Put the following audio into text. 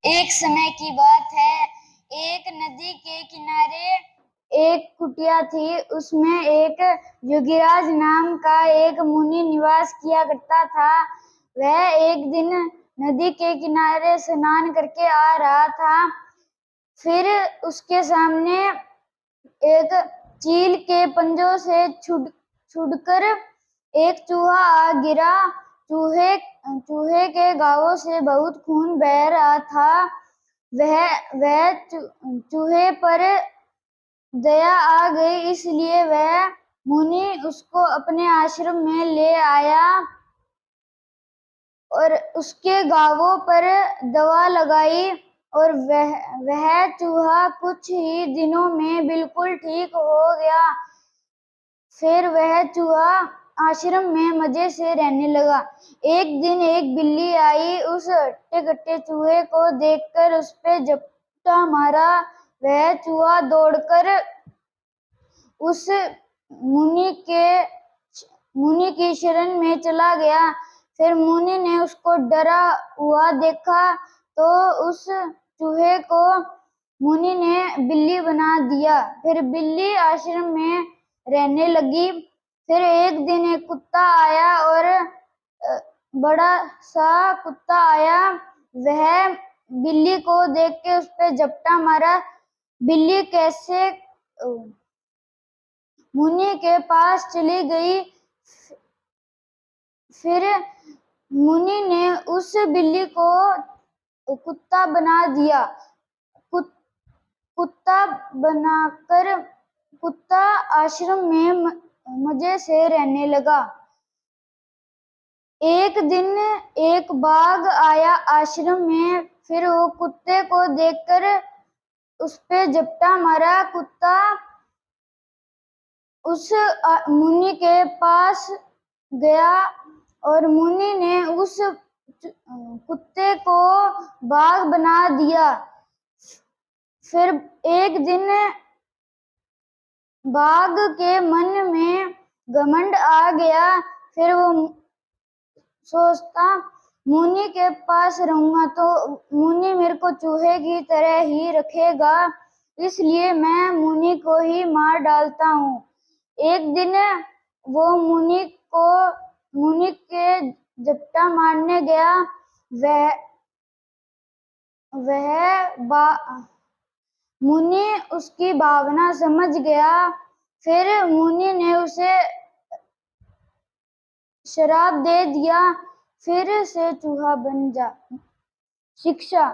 एक समय की बात है, एक नदी के किनारे एक कुटिया थी। उसमें एक योगीराज नाम का एक मुनि निवास किया करता था। वह एक दिन नदी के किनारे स्नान करके आ रहा था। फिर उसके सामने एक चील के पंजों से छुड़कर एक चूहा आ गिरा। चूहे के घावों से बहुत खून बह रहा था। वह चूहे पर दया आ गई, इसलिए वह मुनि उसको अपने आश्रम में ले आया और उसके घावों पर दवा लगाई और वह चूहा कुछ ही दिनों में बिल्कुल ठीक हो गया। फिर वह चूहा आश्रम में मजे से रहने लगा। एक दिन एक बिल्ली आई। उस हट्टे कट्टे चूहे को देखकर उस पे झपटा मारा। वह चूहा दौड़कर उस मुनि की शरण में चला गया। फिर मुनि ने उसको डरा हुआ देखा तो उस चूहे को मुनि ने बिल्ली बना दिया। फिर बिल्ली आश्रम में रहने लगी। फिर एक दिन एक कुत्ता आया और बड़ा सा कुत्ता आया। वह बिल्ली को देख के उस पे झपटा मारा। बिल्ली कैसे मुनि के पास चली गई। फिर मुनि ने उस बिल्ली को कुत्ता बना दिया। कुत्ता बनाकर कुत्ता आश्रम में मजे से रहने लगा। एक दिन एक बाघ आया आश्रम में। फिर वो कुत्ते को देखकर उस पे झपटा मारा। कुत्ता उस मुनि के पास गया और मुनि ने उस कुत्ते को बाघ बना दिया। फिर एक दिन बाघ के मन में घमंड आ गया। फिर वो सोचता, मुनि के पास रहूंगा तो मुनि मेरे को चूहे की तरह ही रखेगा, इसलिए मैं मुनि को ही मार डालता हूँ। एक दिन वो मुनि के झपटा मारने गया। मुनि उसकी भावना समझ गया। फिर मुनि ने उसे श्राप दे दिया, फिर से चूहा बन जा। शिक्षा,